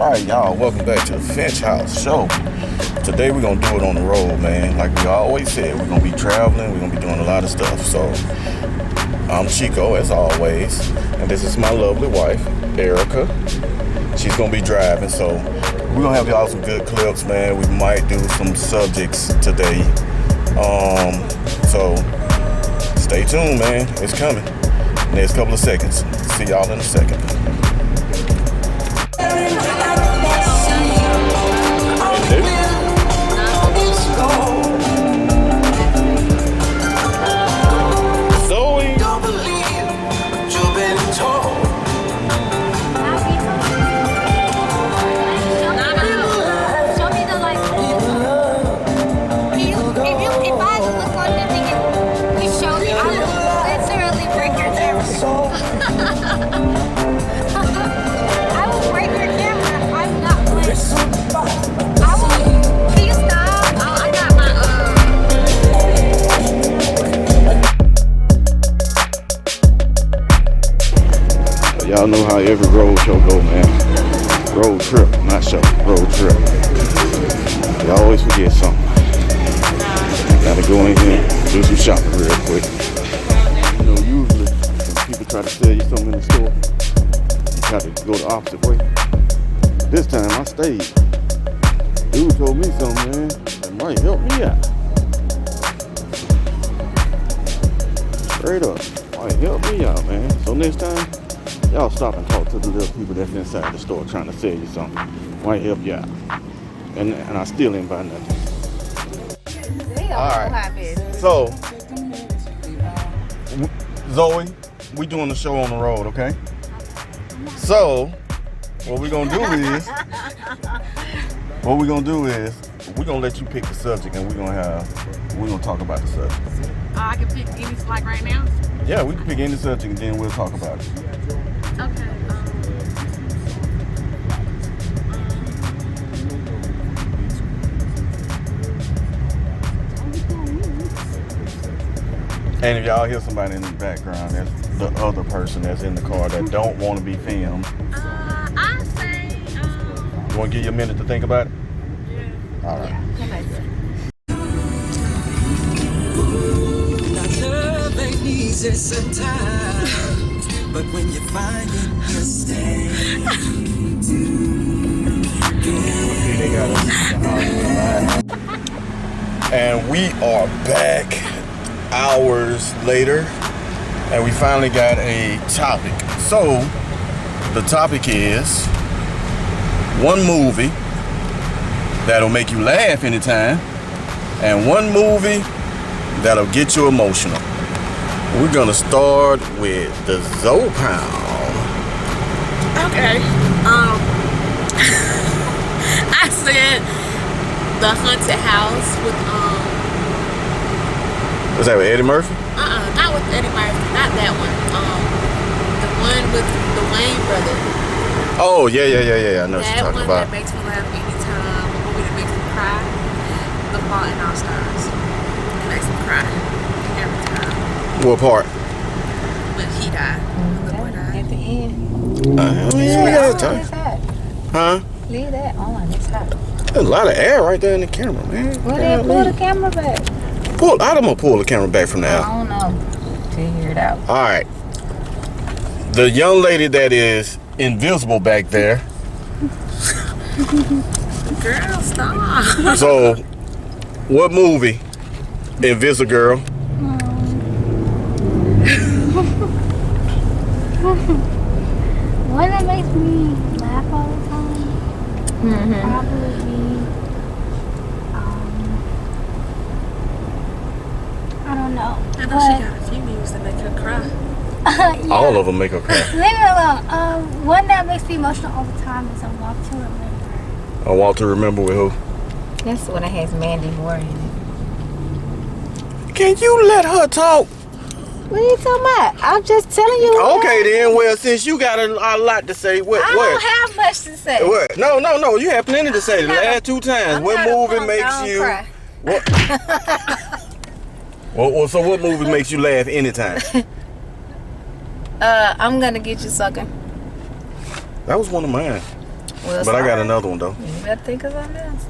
Alright, y'all, welcome back to the Finch House show. Today we're gonna do it on the road, man. Like we always said, we're gonna be traveling, we're gonna be doing a lot of stuff. So I'm Chico, as always, and this is my lovely wife, Erica. She's gonna be driving, so we're gonna have y'all some good clips, man. We might do some subjects today. So stay tuned, man. It's coming. Next couple of seconds. See y'all in a second. Y'all know how every road show go, man. Road trip, not show, road trip. You always forget something. Gotta go in here and do some shopping real quick. You know, usually when people try to sell you something in the store, you try to go the opposite way. This time I stayed. Dude told me something, man, that might help me out. Straight up, might help me out, man. So next time, y'all stop and talk to the little people that's inside the store trying to sell you something. Might help you out. And I still ain't buy nothing. Alright. So, Zoe, we doing the show on the road, okay? So, what we're gonna do is, we're gonna let you pick the subject and we're gonna talk about the subject. I can pick any like right now? Yeah, we can pick any subject and then we'll talk about it. Okay. And if y'all hear somebody in the background, that's the other person that's in the car that don't want to be filmed. I say, You want to give you a minute to think about it? Yeah. All right. Love ain't easy sometimes, but when you find it, you stay. And we are back hours later, and we finally got a topic. So the topic is one movie that'll make you laugh anytime, and one movie that'll get you emotional. We're gonna start with the Zoe Pound. Okay. I said the haunted house with Was that with Eddie Murphy? not with Eddie Murphy, not that one. The one with the Wayne brothers. Oh yeah. I know what you're That talking one about. that makes me laugh anytime. The movie that makes me cry. The Fault in Our Stars. It makes me cry every time. What part? When he died. When the boy died. At the end. We got time. Huh? Leave that on. It's hot. There's a lot of air right there in the camera, man. Well, then pull the camera back. I'm gonna pull the camera back from I now. don't know. Figure it out. All right. The young lady that is invisible back there. Girl, stop. So, what movie? Invisible Girl. One that makes me laugh all the time probably be, I don't know. I know she got a few movies that make her cry. Yeah. All of them make her cry. Leave it alone. One that makes me emotional all the time is A Walk to Remember. I want to remember with who? That's the one that has Mandy Moore in it. Can you let her talk? What are you talking about? I'm just telling you. Okay then. Well, since you got a lot to say, what? I don't have much to say. What? No. You have plenty to say. The last two times. What movie makes you? Cry. What? Well, so what movie makes you laugh anytime? I'm gonna get you sucking. That was one of mine. Well, But I got sorry. another one though. You better think of something else.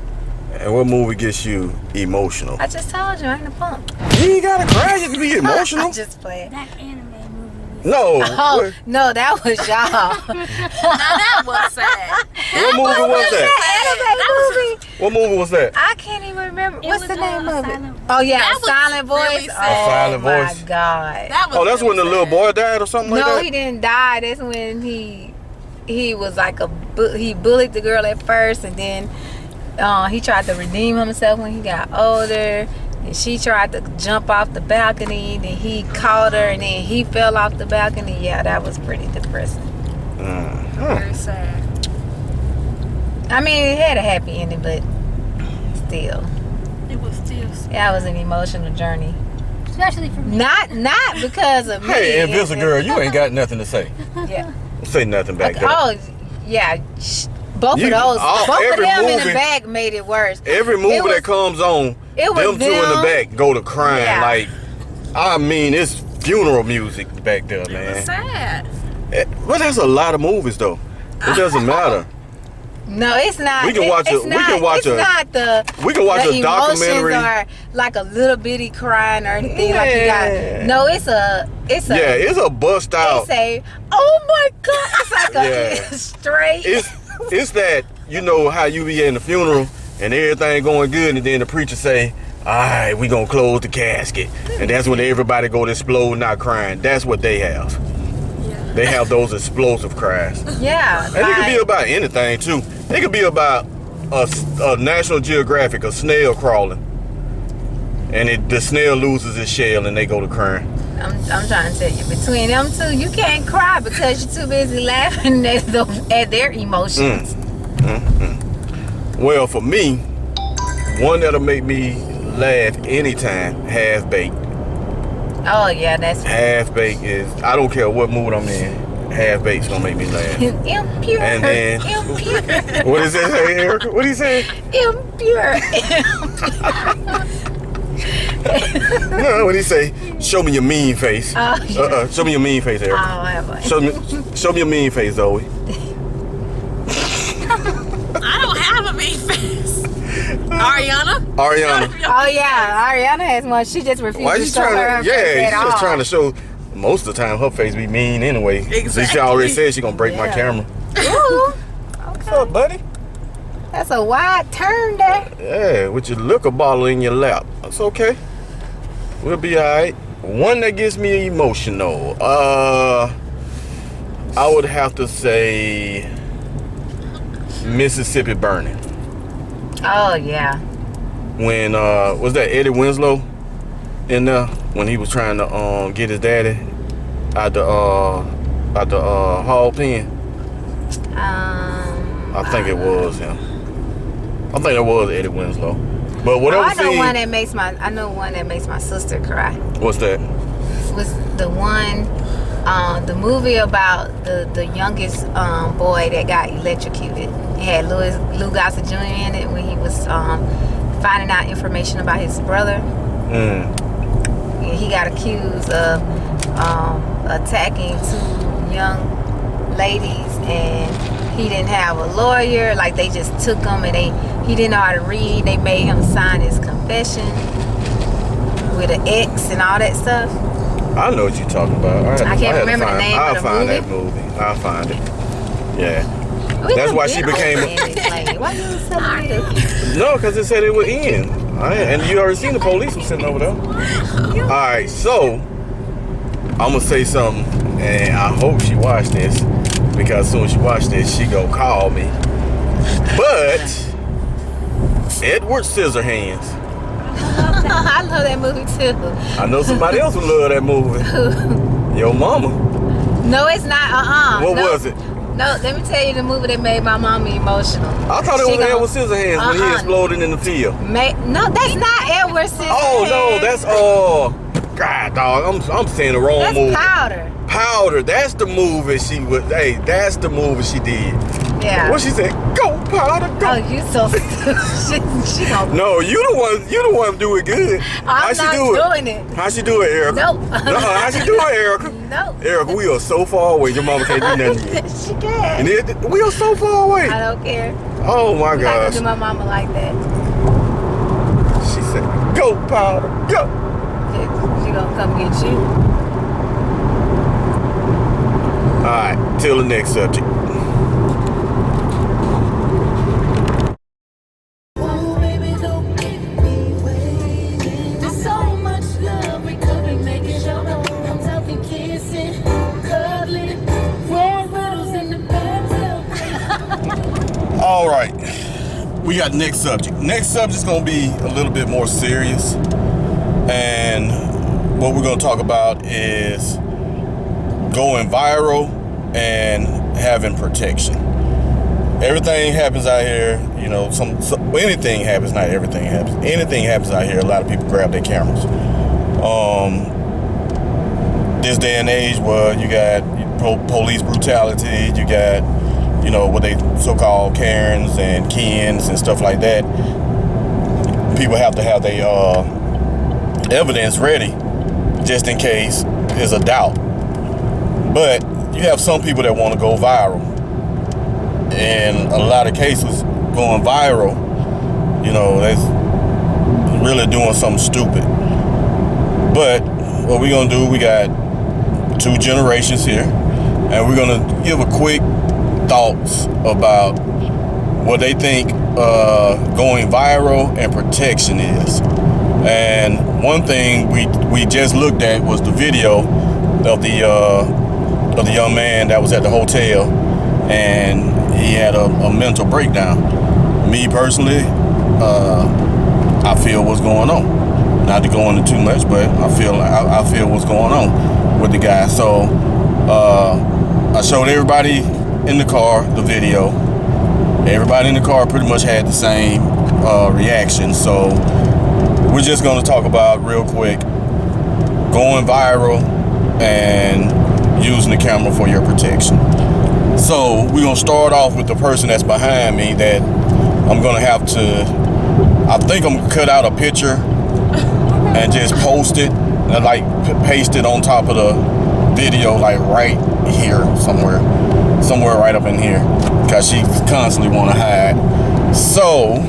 And what movie gets you emotional? I just told you, I ain't a punk. You ain't gotta cry to be emotional. I'm just playing. That anime movie. No. Oh, What, no, that was y'all. Now that was sad. what movie was that? Anime movie. What movie was that? I can't even remember. It What's was, the name A of it? Silent Voice. Oh, yeah, That A was Silent Voice. really Oh, sad. A Silent my Voice. God. That was Oh, that's when the really little sad. boy died or something like No, that? he didn't die. That's when he was like he bullied the girl at first, and then he tried to redeem himself when he got older. And she tried to jump off the balcony. Then he caught her, and then he fell off the balcony. Yeah, that was pretty depressing. Very sad. I mean, it had a happy ending, but still, It was still sad. that was an emotional journey. Especially for me. Not because of me. Hey, Invisible Girl, you ain't got nothing to say. Yeah. Say nothing back there. Oh, yeah. Both You- of those, all- both of every them in movie- the back made it worse. Every movie It was- that comes on, it was them two in the them. back go to crying. Yeah. Like, I mean, it's funeral music back there, It was man. sad. Well, that's a lot of movies, though. It doesn't matter. No, it's not. We can watch it's we not, can watch it's a- not the. We can watch the a documentary. emotions are like a little bitty crying or anything like you Yeah. got. No, it's a. Yeah, it's a bust out. It's a. Oh my God! It's like a Yeah. straight. It's that, you know how you be in the funeral and everything going good, and then the preacher say, all right, we gonna close the casket, and that's when everybody go to explode, not crying. That's what they have. Yeah. They have those explosive cries. Yeah. And it could be about anything too. It could be about a National Geographic, a snail crawling, and the snail loses its shell and they go to crying. I'm trying to tell you, between them two, you can't cry because you're too busy laughing at their emotions. Well, for me, one that'll make me laugh anytime, Half Baked. Oh yeah, that's Half Baked is, I don't care what mood I'm in, Half Baked's gonna make me laugh. impure. And then- Impure. What does that say, Erica? What do you say? Impure. No, what do you say? Show me your mean face. Oh, yeah. Show me your mean face, Oh, Erica. have I? Show me your mean face, Zoe. I don't have a mean face. Ariana? Ariana. Oh yeah, Ariana has one. She just refuses Why to you show her trying to? face Yeah, at she's just all. trying to show. Most of the time, her face be mean anyway. Exactly. She already said she gonna break my Yeah. camera. Ooh, What's up, buddy? that's a wide turn there. Yeah, with your liquor bottle in your lap. That's okay. We'll be alright. One that gets me emotional. I would have to say Mississippi Burning. Oh yeah. When was that Eddie Winslow in there when he was trying to get his daddy out the hall pen? I think it was him. I think it was Eddie Winslow. But whatever I know scene, one that makes my sister cry. what's that? Was the one the movie about the youngest boy that got electrocuted. It had Lou Gossett Jr. in it when he was finding out information about his brother. And he got accused of attacking two young ladies, and he didn't have a lawyer. Like, they just took him, and he didn't know how to read. They made him sign his confession with an X and all that stuff. I know what you're talking about. I can't remember the name I'll of the find movie. that movie. I'll find it. Yeah. We That's done why been she over became- this lady. Why you telling me to? No, because it said it would end. And you already seen the police was sitting over there. Alright, so I'm gonna say something, and I hope she watched this, because as soon as she watched this, she gonna call me. But Edward Scissorhands. I love that movie too. I know somebody else who love that movie. Your mama. No, it's not. What no. was it? No, let me tell you the movie that made my mama emotional. I thought it She was gonna- Edward Scissorhands when he exploded in the field. No, that's not Edward Scissorhands. Oh no, that's God dog. I'm saying the wrong That's movie. Powder. Powder. That's the movie she was. Hey, that's the movie she did. Yeah. What she said? Go Powder, go. Oh, you so she gonna. No, you the one do it good. I'm not doing it. How she do it, Erica? Nope. No, how she do it, Erica? No. Erica, we are so far away. Your mama can't do nothing yet. She can. And we are so far away. I don't care. Oh my I'm not gosh. gonna do my mama like that. She said, go Powder, go. She gonna come get you. Alright, till the next subject. Alright, we got next subject. Next subject's gonna be a little bit more serious. And what we're gonna talk about is going viral and having protection. Everything happens out here, you know, anything happens, not everything happens. Anything happens out here, a lot of people grab their cameras. This day and age where you got police brutality, you got, you know, what they so-called Karens and Kens and stuff like that. People have to have their evidence ready just in case there's a doubt. But you have some people that want to go viral. In a lot of cases, going viral, you know, that's really doing something stupid. But what we're gonna do, we got 2 generations here, and we're gonna give a quick thoughts about what they think going viral and protection is. And one thing we just looked at was the video of the young man that was at the hotel, and he had a mental breakdown. Me personally, I feel what's going on. Not to go into too much, but I feel what's going on with the guy. So I showed everybody in the car the video. Everybody in the car pretty much had the same reaction. So we're just going to talk about real quick going viral and using the camera for your protection. So we're going to start off with the person that's behind me that I'm going to have to, I think I'm going to cut out a picture and just post it and like paste it on top of the video, like right here somewhere right up in here, because she constantly want to hide. So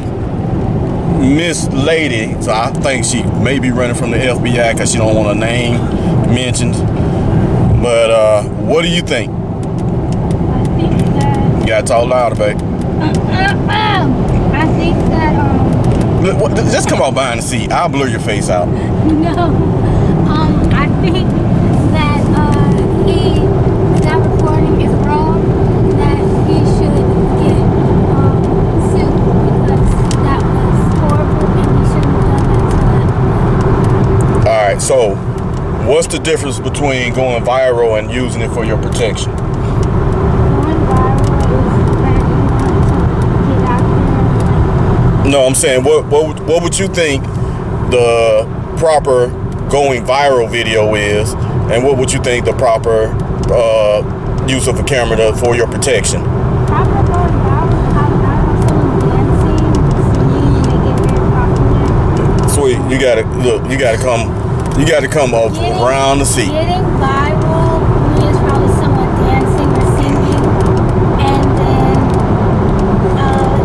Miss Lady, so I think she may be running from the FBI because she don't want her name mentioned. But what do you think? I think that. You gotta talk louder, babe. I think that Just come out behind the seat. I'll blur your face out. no. I think that that recording is wrong. That he should get sued because that was horrible and he shouldn't have done that to All right. So, what's the difference between going viral and using it for your protection? Going viral is when you want to get out there. No, I'm saying what would you think the proper going viral video is, and what would you think the proper use of a camera for your protection? Proper going viral, someone dancing, singing, they get very popular. Sweet, you gotta come up around the seat. Getting viral means probably someone dancing or singing, and then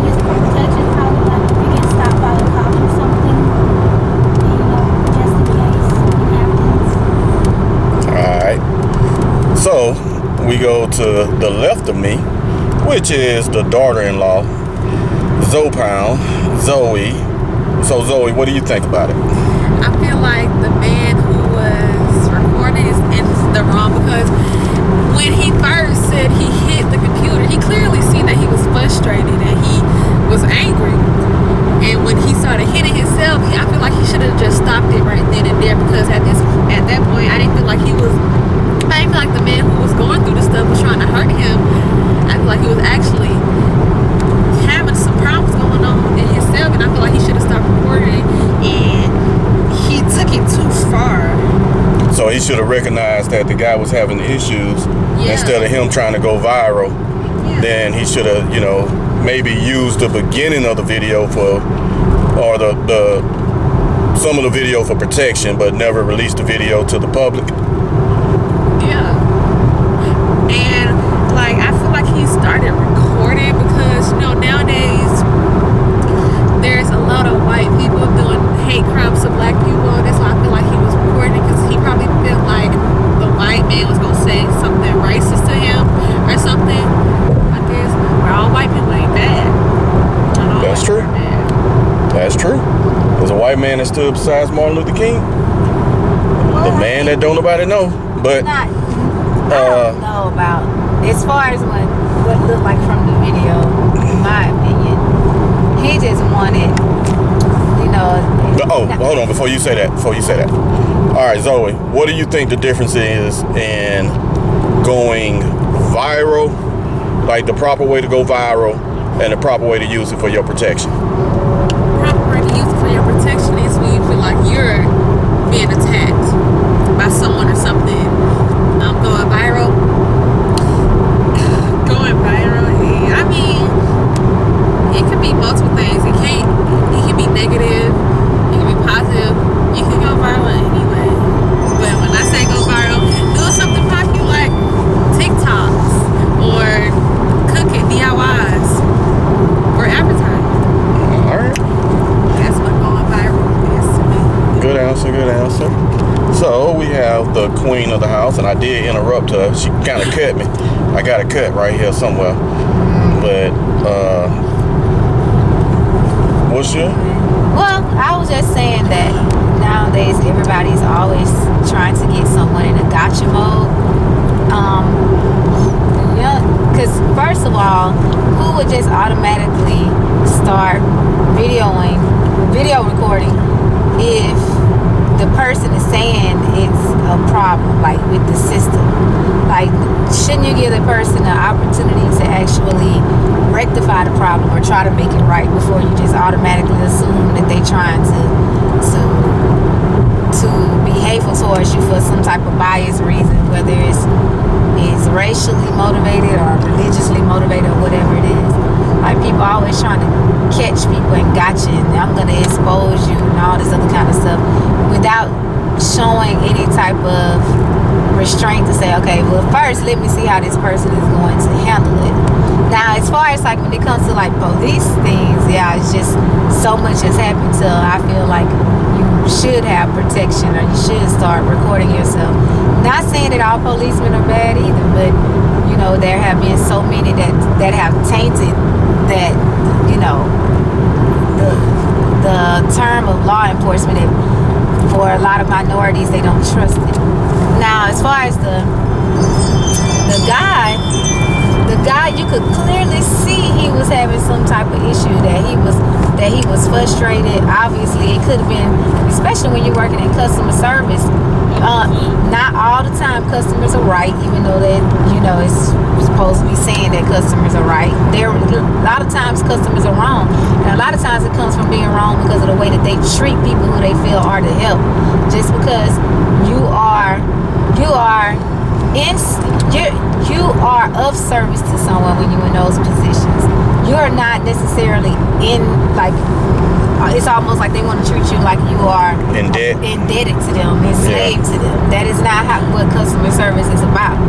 his protection probably like if you get stopped by the cops or something, just in case it happens. Alright. So we go to the left of me, which is the daughter-in-law, Zoe. So Zoe, what do you think about it? I feel like the man who was recording is in the wrong, because when he first said he hit the computer, he clearly seen that he was frustrated and he was angry. And when he started hitting himself, I feel like he should have just stopped it right then and there, because at that point, I didn't feel like the man who was going through the stuff was trying to hurt him. I feel like he was actually having some problems going on in himself, and I feel like he should have stopped recording, and he took it too far. So he should have recognized that the guy was having issues. Yeah. Instead of him trying to go viral. Yeah. Then he should have, maybe used the beginning of the video or the some of the video for protection, but never released the video to the public. Yeah. And like I feel like he started recording because nowadays there's a lot of white people doing hate crimes to black people. That's why I feel like he was recording, because he probably felt like the white man was gonna say something racist to him or something. I guess all white people ain't bad. Not all That's white true. people are bad. That's true. There's a white man that stood besides Martin Luther King. The man that don't nobody know. But I don't know about as far as what it looked like from the video. In my opinion, he just wanted, hold on before you say that. All right, Zoe, what do you think the difference is in going viral, like the proper way to go viral, and the proper way to use it for your protection? Proper way to use it for your protection is when you feel like you're being attacked by someone or something. Going viral. I mean, it could be multiple things. It can be negative. It can be positive. You can go viral anyway. But when I say go viral, do something popular like TikToks or cooking DIYs or advertising. All right. That's what going viral is to me. Good answer. So we have the queen of the house, and I did interrupt her. She kind of cut me. I got a cut right here somewhere. But what's your? Well, I was just saying that nowadays everybody's always trying to get someone in a gotcha mode. Because first of all, who would just automatically start video recording if the person is saying it's a problem, like with the system? Like, shouldn't you give the person an opportunity to actually rectify the problem or try to make it right before you just automatically assume that they're trying to be hateful towards you for some type of biased reason, whether it's racially motivated or religiously motivated or whatever it is. Like, people always trying to catch people and gotcha, and I'm going to expose you and all this other kind of stuff without showing any type of restraint to say, okay, well, first let me see how this person is going to handle it. Now, as far as like when it comes to like police things, yeah, it's just so much has happened till I feel like you should have protection or you should start recording yourself. Not saying that all policemen are bad either, but there have been so many that have tainted that, the term of law enforcement, that for a lot of minorities, they don't trust it. Now, as far as the guy, you could clearly see he was having some type of issue, that he was frustrated. Obviously, it could have been, especially when you're working in customer service. Not all the time customers are right, even though that it's supposed to be saying that customers are right. A lot of times customers are wrong, and a lot of times it comes from being wrong because of the way that they treat people who they feel are to help. Just because you are of service to someone when you're in those positions, you're not necessarily it's almost like they want to treat you like you are indebted to them, enslaved to them. That is not what customer service is about.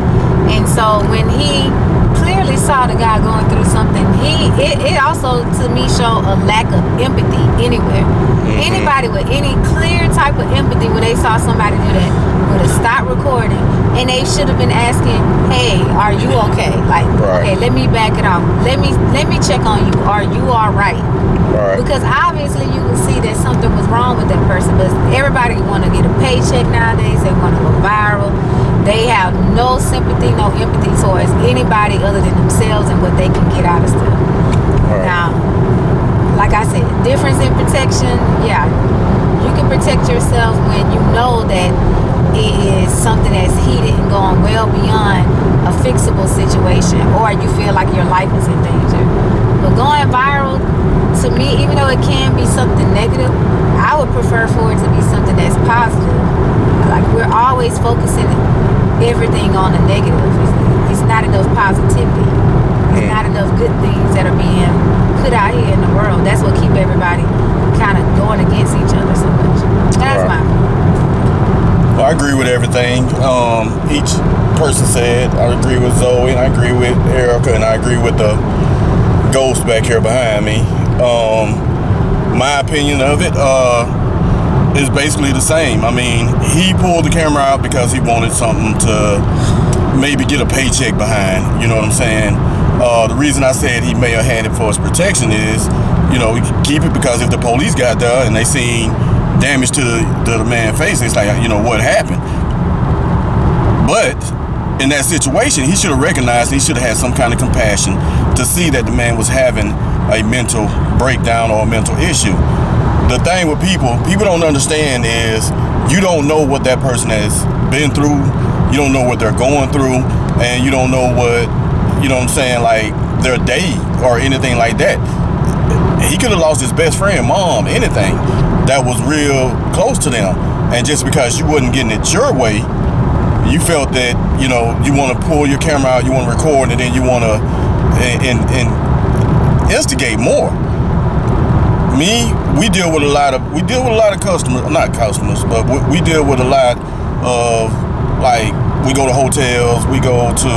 And so when he clearly saw the guy going through something, it also to me showed a lack of empathy anywhere. Anybody with any clear type of empathy, when they saw somebody do that, would have stopped recording, and they should have been asking, hey, are you okay? Like, okay, let me back it off. Let me check on you. Are you all right? Because obviously you will see that something was wrong with that person, but everybody want to get a paycheck nowadays. They want to go viral. They have no sympathy, no empathy towards anybody other than themselves and what they can get out of stuff. Now, like I said, difference in protection, yeah. You can protect yourself when you know that it is something that's heated and going well beyond a fixable situation, or you feel like your life is in danger. But going viral, to me, even though it can be something negative, I would prefer for it to be something that's positive. like we're always focusing everything on the negative. It's not enough positivity. It's not enough good things that are being put out here in the world. That's what keep everybody kind of going against each other so much. That's my Well, I agree with everything each person said. I agree with Zoe, and I agree with Erica, and I agree with the ghost back here behind me. My opinion of it is basically the same. I mean, he pulled the camera out because he wanted something to maybe get a paycheck behind. You know what I'm saying? The reason I said he may have had it for his protection is, you know, we could keep it because if the police got there and they seen damage to the man's face, it's like, you know, what happened? But in that situation, he should have recognized, he should have had some kind of compassion to see that the man was having a mental breakdown or a mental issue. The thing with people don't understand is you don't know what that person has been through. You don't know what they're going through, and you don't know what, you know what I'm saying, like their day or anything like that. He could have lost his best friend, mom, anything that was real close to them. And just because you wasn't getting it your way, you felt that, you know, you want to pull your camera out, you want to record, and then you want to and instigate more. We deal with a lot of customers, not customers, but we deal with a lot of, like, we go to hotels, we go to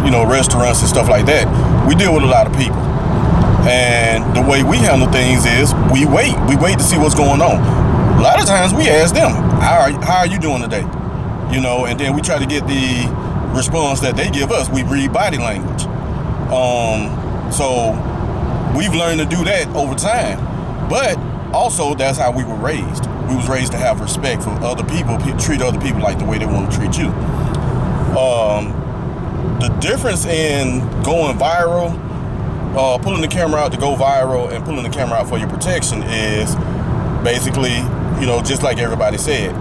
you know, restaurants and stuff like that. We deal with a lot of people, and the way we handle things is we wait to see what's going on. A lot of times we ask them, how are you doing today, you know, and then we try to get the response that they give us. We read body language. So we've learned to do that over time, but also that's how we were raised. We was raised to have respect for other people, treat other people like the way they want to treat you. The difference in going viral, pulling the camera out to go viral, and pulling the camera out for your protection is basically, you know, just like everybody said,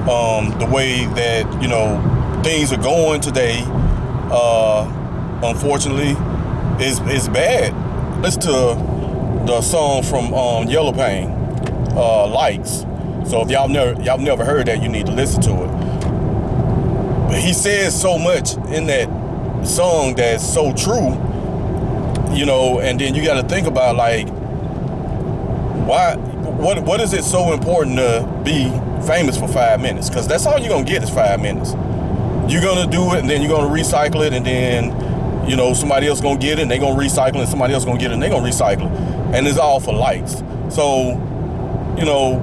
the way that, you know, things are going today, unfortunately, is bad. Listen to the song from Yellow Pain, Likes. So if y'all never heard that, you need to listen to it. But he says so much in that song that's so true, you know, and then you got to think about, like, what is it so important to be famous for 5 minutes? Because that's all you're gonna get is 5 minutes. You're gonna do it, and then you're gonna recycle it, and then, you know, somebody else gonna get it, and they gonna recycle it, and somebody else gonna get it, and they gonna recycle it, and it's all for likes. So, you know,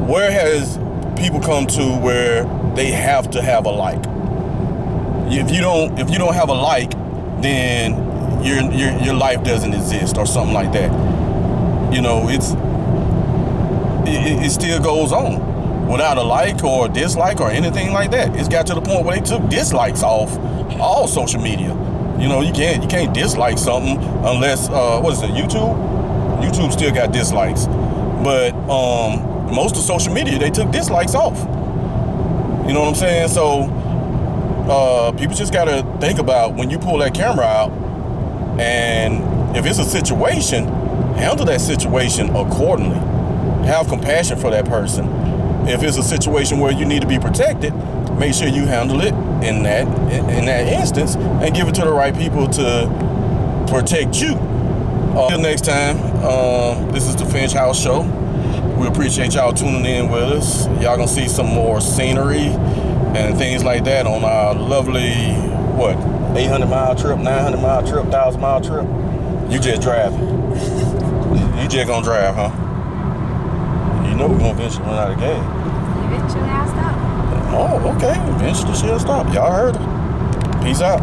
where has people come to where they have to have a like? If you don't have a like, then your life doesn't exist, or something like that. You know, it still goes on without a like or dislike or anything like that. It's got to the point where they took dislikes off all social media. You know, you can't dislike something unless what is it, YouTube still got dislikes, but most of social media, they took dislikes off. You know what I'm saying? So people just got to think about, when you pull that camera out, and if it's a situation, handle that situation accordingly. Have compassion for that person. If it's a situation where you need to be protected, make sure you handle it in that instance, and give it to the right people to protect you. Till next time, this is the Finch House Show. We appreciate y'all tuning in with us. Y'all gonna see some more scenery and things like that on our lovely, 800-mile trip, 900-mile trip, 1,000-mile trip. You just driving. You just gonna drive, huh? You know we're gonna eventually run out of gas. eventually I'll stop. Oh, okay. Eventually she'll stop. Y'all heard her. Peace out.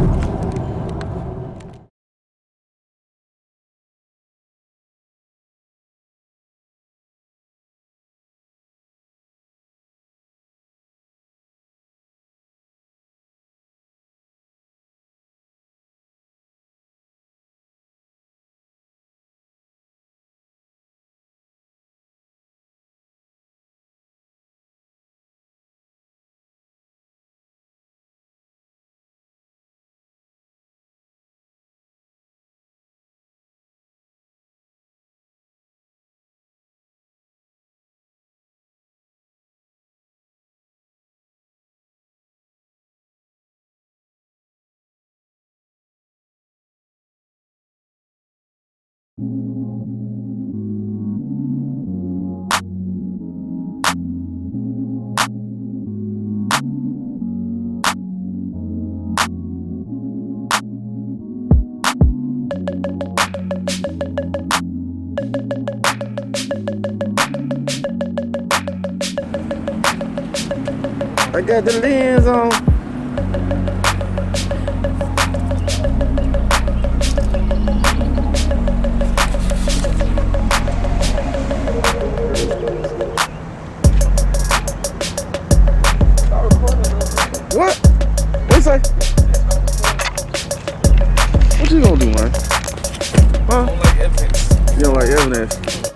I got the lens on. What? What's that? What you gonna do, man? Huh? I don't like evidence. You don't like evidence?